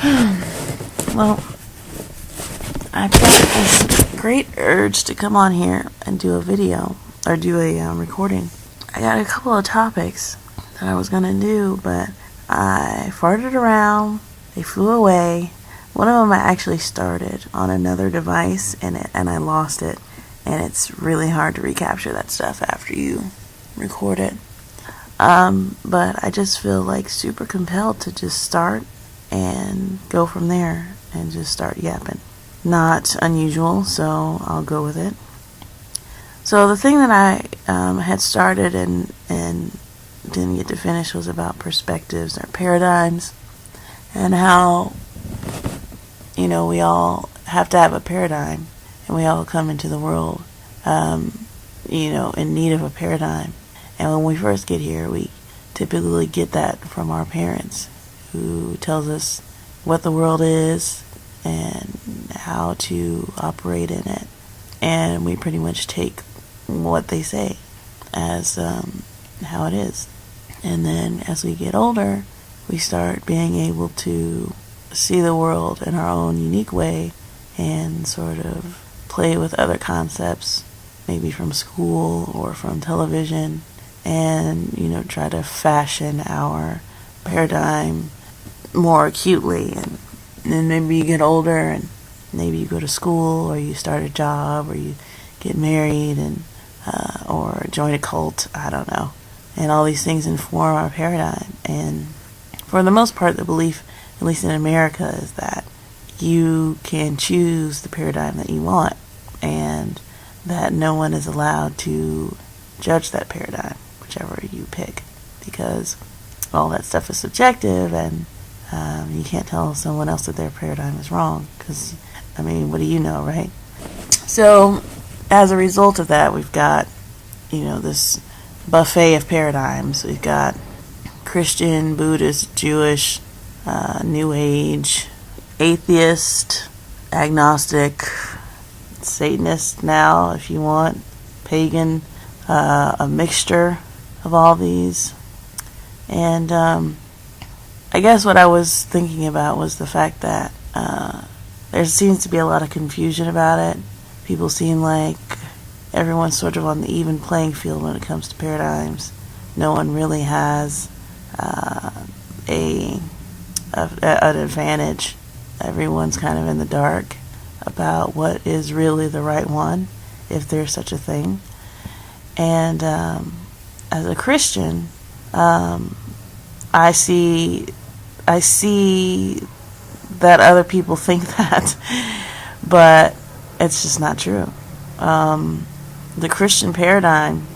Well, I've got this great urge to come on here and do a video, or do a recording. I got a couple of topics that I was going to do, but I farted around, they flew away. One of them I actually started on another device, and I lost it, and it's really hard to recapture that stuff after you record it. But I just feel like super compelled to just start and go from there and just start yapping. Not unusual, so I'll go with it. So the thing that I had started and didn't get to finish was about perspectives or paradigms, and how, we all have to have a paradigm, and we all come into the world, in need of a paradigm. And when we first get here, we typically get that from our parents, who tells us what the world is and how to operate in it. And we pretty much take what they say as how it is. And then as we get older, we start being able to see the world in our own unique way and sort of play with other concepts, maybe from school or from television, and try to fashion our paradigm more acutely. And then maybe you get older and maybe you go to school, or you start a job, or you get married, and or join a cult, I don't know. And all these things inform our paradigm. And for the most part, the belief, at least in America, is that you can choose the paradigm that you want, and that no one is allowed to judge that paradigm, whichever you pick, because all that stuff is subjective, and you can't tell someone else that their paradigm is wrong, because, what do you know, right? So, as a result of that, we've got, this buffet of paradigms. We've got Christian, Buddhist, Jewish, New Age, atheist, agnostic, Satanist now, if you want, pagan, a mixture of all these. And I guess what I was thinking about was the fact that there seems to be a lot of confusion about it. People seem like everyone's sort of on the even playing field when it comes to paradigms. No one really has an advantage. Everyone's kind of in the dark about what is really the right one, if there's such a thing. And as a Christian, I see that other people think that, but it's just not true. The Christian paradigm,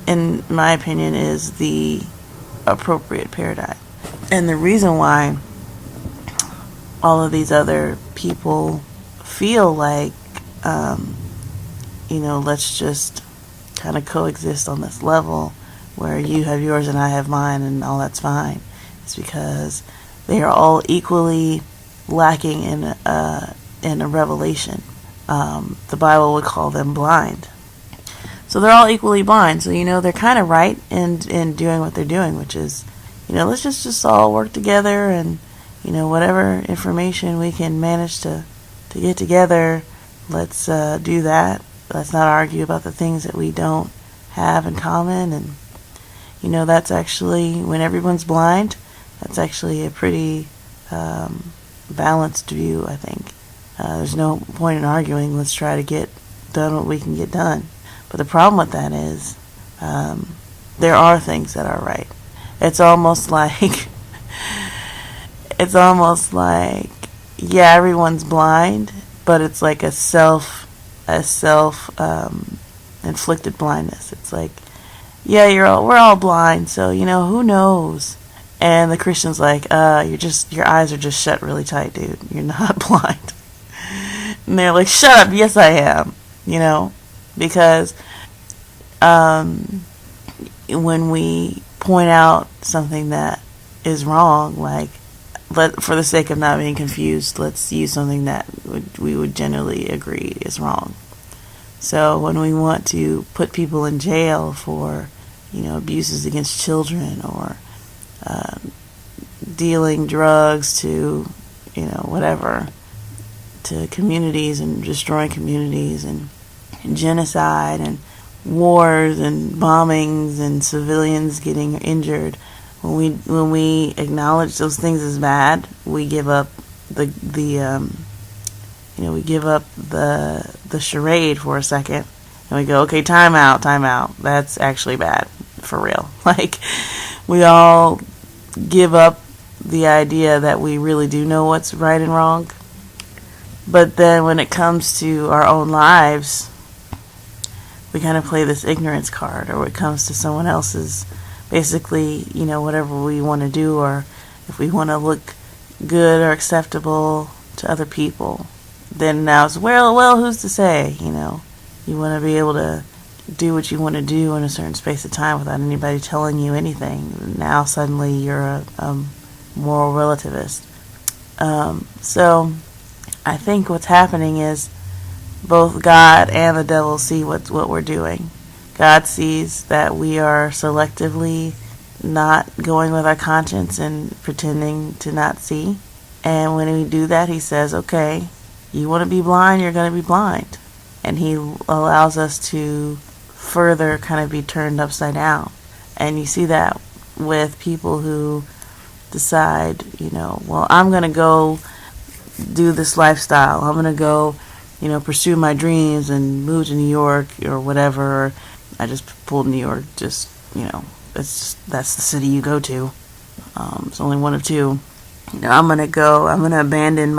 in my opinion, is the appropriate paradigm. And the reason why all of these other people feel like, let's just kind of coexist on this level where you have yours and I have mine and all that's fine, it's because they are all equally lacking in a revelation. The Bible would call them blind. So they're all equally blind. So, they're kind of right in doing what they're doing, which is, let's just all work together, and, whatever information we can manage to get together, let's do that. Let's not argue about the things that we don't have in common. And, that's actually, when everyone's blind, that's actually a pretty balanced view, I think. There's no point in arguing. Let's try to get done what we can get done. But the problem with that is there are things that are right. It's almost like everyone's blind, but it's like a self inflicted blindness. It's like, we're all blind, so who knows? And the Christian's like, your eyes are just shut really tight, dude. You're not blind. And they're like, shut up, yes I am. Because when we point out something that is wrong, like, for the sake of not being confused, let's use something that we would generally agree is wrong. So when we want to put people in jail for, abuses against children, or dealing drugs to whatever, to communities and destroying communities and genocide and wars and bombings and civilians getting injured. When we acknowledge those things as bad, we give up the charade for a second, and we go, okay, time out. That's actually bad, for real. Like, we all give up the idea that we really do know what's right and wrong. But then when it comes to our own lives, we kind of play this ignorance card, or when it comes to someone else's, basically, whatever we want to do, or if we want to look good or acceptable to other people, then now it's, well, who's to say, you want to be able to do what you want to do in a certain space of time without anybody telling you anything. Now suddenly you're a moral relativist. So I think what's happening is both God and the devil see what we're doing. God sees that we are selectively not going with our conscience and pretending to not see. And when we do that, he says, okay, you want to be blind, you're going to be blind. And he allows us to further kind of be turned upside down. And you see that with people who decide, well, I'm going to go do this lifestyle. I'm going to go, pursue my dreams and move to New York or whatever. I just pulled New York, that's the city you go to. It's only one of two. I'm going to abandon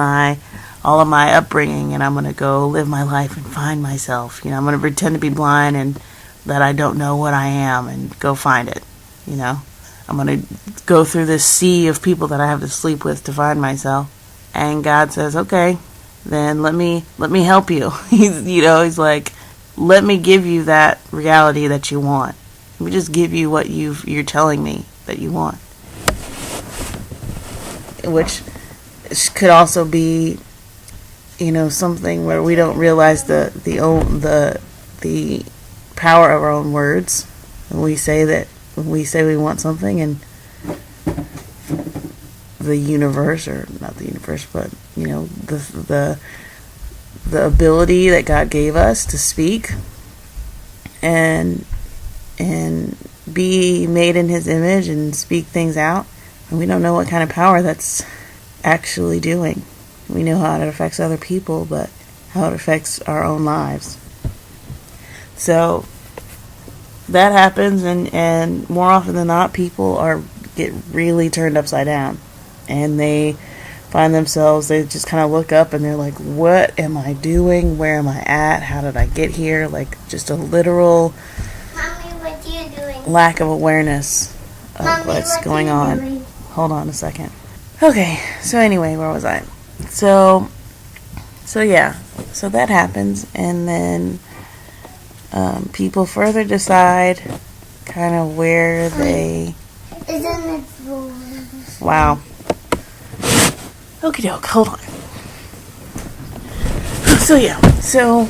all of my upbringing, and I'm going to go live my life and find myself. I'm going to pretend to be blind and that I don't know what I am and go find it. I'm going to go through this sea of people that I have to sleep with to find myself. And God says, okay, then let me help you. He's like, let me give you that reality that you want. Let me just give you what you're telling me that you want. Which could also be, something where we don't realize the power of our own words. When we say we want something, and the universe, or not the universe, but the ability that God gave us to speak and be made in his image and speak things out, and we don't know what kind of power that's actually doing. We know how it affects other people, but how it affects our own lives. So that happens, and more often than not, people get really turned upside down, and they find themselves, they just kind of look up and they're like, what am I doing? Where am I at? How did I get here? Like, just a literal Mommy, what are you doing? Lack of awareness of what's going on. Doing? Hold on a second. Okay, so anyway, where was I? So yeah, so that happens, and then people further decide kind of where they... Isn't it full? Wow. Okie doke, hold on. So yeah, so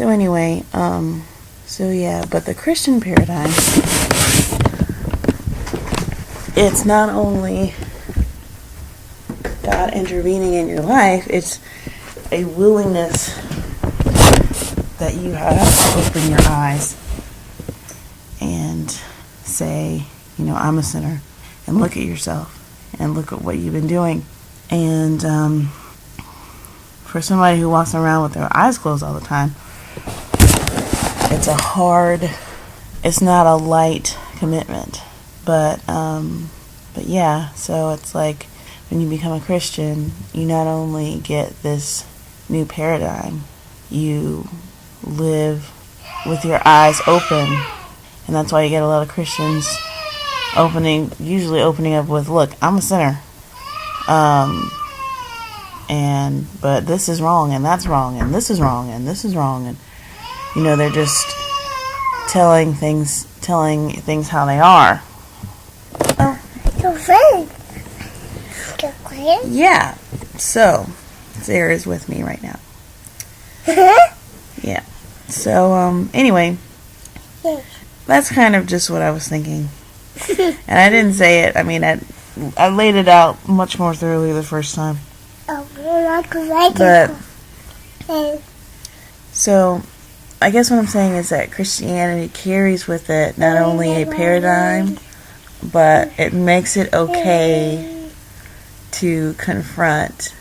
anyway, so yeah, but the Christian paradigm, it's not only God intervening in your life, it's a willingness that you have to open your eyes and say, I'm a sinner, and look at yourself and look at what you've been doing. And for somebody who walks around with their eyes closed all the time, it's not a light commitment. But yeah, so it's like when you become a Christian, you not only get this new paradigm, you live with your eyes open. And that's why you get a lot of Christians usually opening up with, look, I'm a sinner. But this is wrong, and that's wrong, and this is wrong, and this is wrong. And, they're just telling things how they are. Oh, you're very quiet. Yeah. So, Sarah's with me right now. Yeah. So, anyway, that's kind of just what I was thinking. And I didn't say it. I mean, I laid it out much more thoroughly the first time. But so I guess what I'm saying is that Christianity carries with it not only a paradigm, but it makes it okay to confront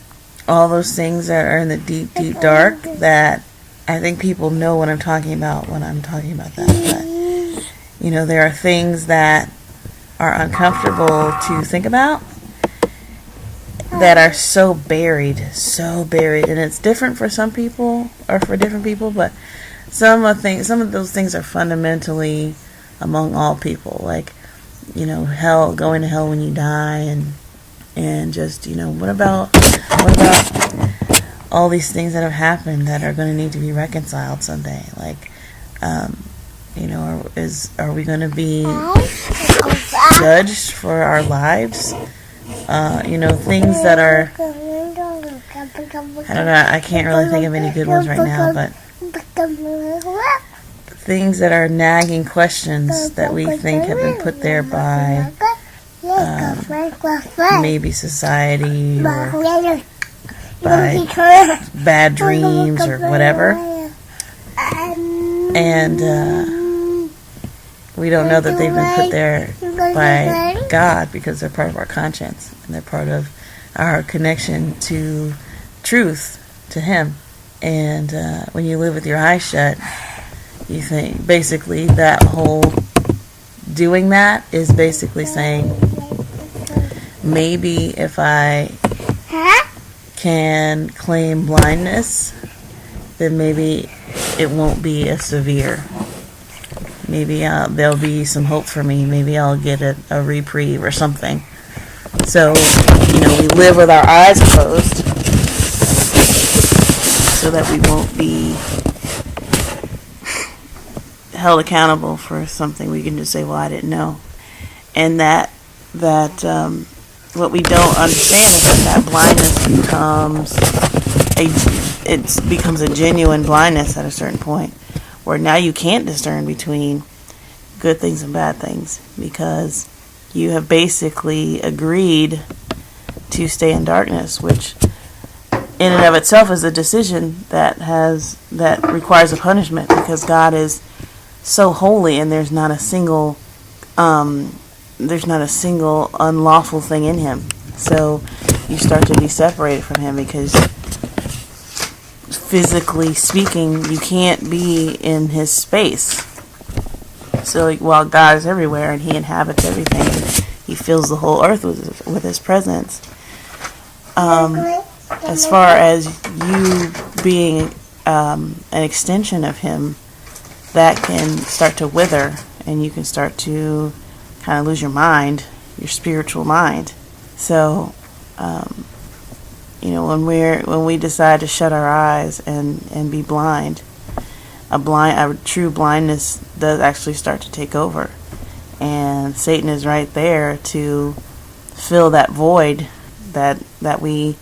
all those things that are in the deep, deep dark that I think people know what I'm talking about when I'm talking about that. But, you know, there are things that are uncomfortable to think about that are so buried, and it's different for some people or for different people, but some of those things are fundamentally among all people, like, you know, hell, going to hell when you die, and just, you know, what about all these things that have happened that are going to need to be reconciled someday, like, you know, are we going to be judged for our lives? You know, things that are, I don't know, I can't really think of any good ones right now, but things that are nagging questions that we think have been put there by maybe society or by bad dreams or whatever. And we don't know that they've been put there by God because they're part of our conscience and they're part of our connection to truth, to Him. And when you live with your eyes shut, you think basically that whole doing that is basically saying, maybe if I can claim blindness, then maybe it won't be as severe. Maybe there'll be some hope for me. Maybe I'll get a reprieve or something. So, you know, we live with our eyes closed so that we won't be held accountable for something. We can just say, well, I didn't know. And that what we don't understand is that blindness becomes a genuine blindness at a certain point, where now you can't discern between good things and bad things because you have basically agreed to stay in darkness, which in and of itself is a decision that requires a punishment, because God is so holy and there's not a single unlawful thing in Him. So you start to be separated from Him because, physically speaking, you can't be in His space. So while God is everywhere and He inhabits everything, He fills the whole earth with His presence. As far as you being an extension of Him, that can start to wither, and you can start to kind of lose your mind, your spiritual mind. So, you know, when we decide to shut our eyes and be blind, a true blindness does actually start to take over, and Satan is right there to fill that void that we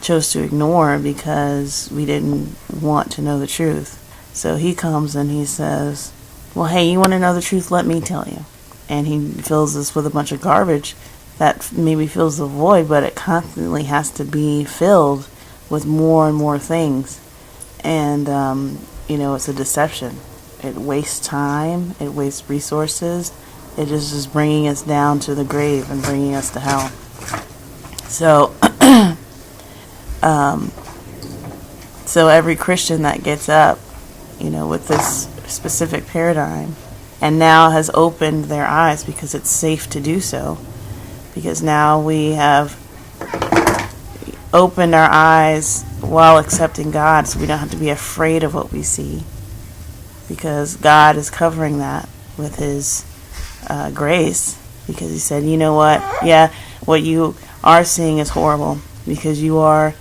chose to ignore because we didn't want to know the truth. So he comes and he says, well, hey, you want to know the truth? Let me tell you. And he fills us with a bunch of garbage that maybe fills the void, but it constantly has to be filled with more and more things. And, you know, it's a deception. It wastes time. It wastes resources. It is just bringing us down to the grave and bringing us to hell. So, so every Christian that gets up, you know, with this specific paradigm, and now has opened their eyes because it's safe to do so, because now we have opened our eyes while accepting God, so we don't have to be afraid of what we see, because God is covering that with His grace, because He said, you know what, yeah, what you are seeing is horrible, because you are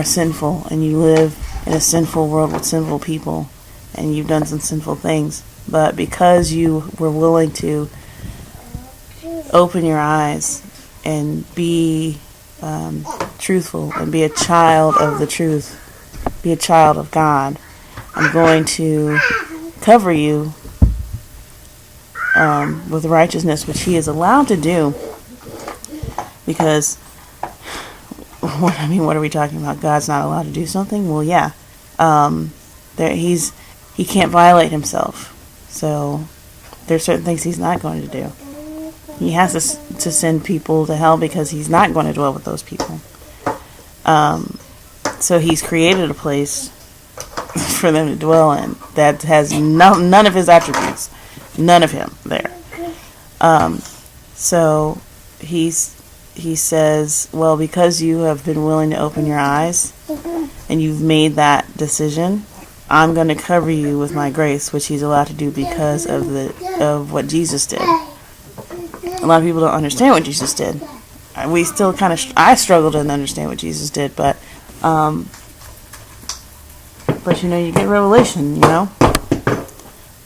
sinful, and you live in a sinful world with sinful people, and you've done some sinful things. But because you were willing to open your eyes and be truthful and be a child of the truth, be a child of God, I'm going to cover you with righteousness, which he is allowed to do, because, what are we talking about? God's not allowed to do something? Well, yeah. He can't violate himself. So there's certain things he's not going to do. He has to send people to hell because he's not going to dwell with those people. So he's created a place for them to dwell in that has none of his attributes, none of him there. So he says, well, because you have been willing to open your eyes and you've made that decision, I'm going to cover you with my grace, which he's allowed to do because of what Jesus did. A lot of people don't understand what Jesus did. We still I struggle to understand what Jesus did, but you get revelation,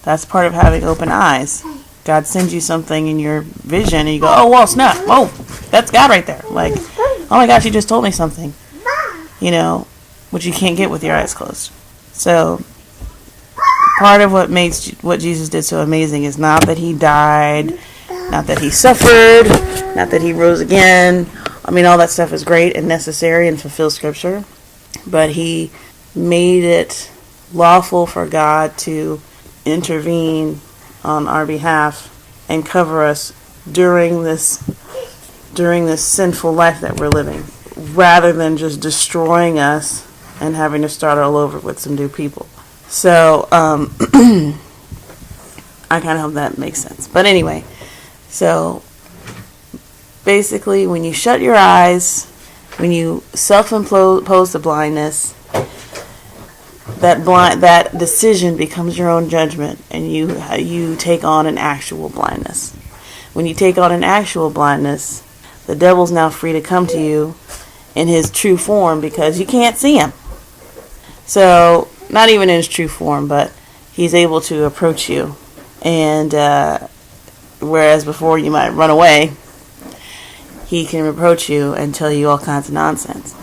That's part of having open eyes. God sends you something in your vision, and you go, oh, well, snap. Whoa, that's God right there. Like, oh my gosh, you just told me something. Which you can't get with your eyes closed. So, part of what makes what Jesus did so amazing is not that he died, not that he suffered, not that he rose again. All that stuff is great and necessary and fulfills Scripture. But he made it lawful for God to intervene on our behalf and cover us during this sinful life that we're living, rather than just destroying us and having to start all over with some new people. So I kind of hope that makes sense. But anyway, so basically when you shut your eyes, when you self-impose the blindness, that decision becomes your own judgment, and you take on an actual blindness. When you take on an actual blindness, the devil's now free to come to you in his true form because you can't see him. So, not even in his true form, but he's able to approach you. And whereas before you might run away, he can approach you and tell you all kinds of nonsense.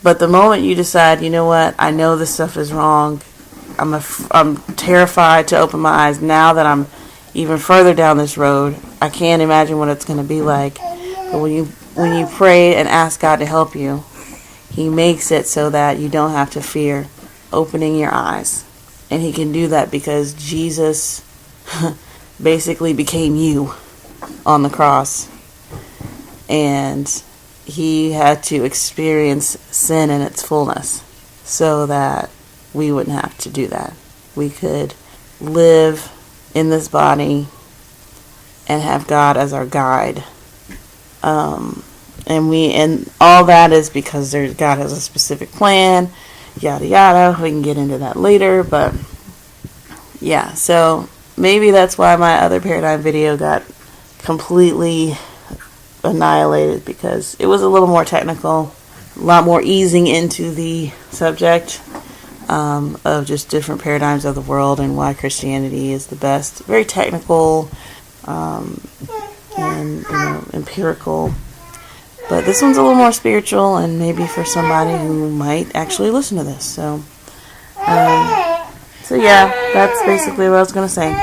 But the moment you decide, you know what, I know this stuff is wrong, I'm terrified to open my eyes now that I'm even further down this road. I can't imagine what it's going to be like. But when you pray and ask God to help you, he makes it so that you don't have to fear opening your eyes. And he can do that because Jesus basically became you on the cross. And he had to experience sin in its fullness so that we wouldn't have to do that. We could live in this body and have God as our guide. And all that is because God has a specific plan, yada yada. We can get into that later, but yeah, so maybe that's why my other paradigm video got completely annihilated, because it was a little more technical, a lot more easing into the subject of just different paradigms of the world and why Christianity is the best. Very technical and empirical. But this one's a little more spiritual, and maybe for somebody who might actually listen to this. So yeah, that's basically what I was going to say.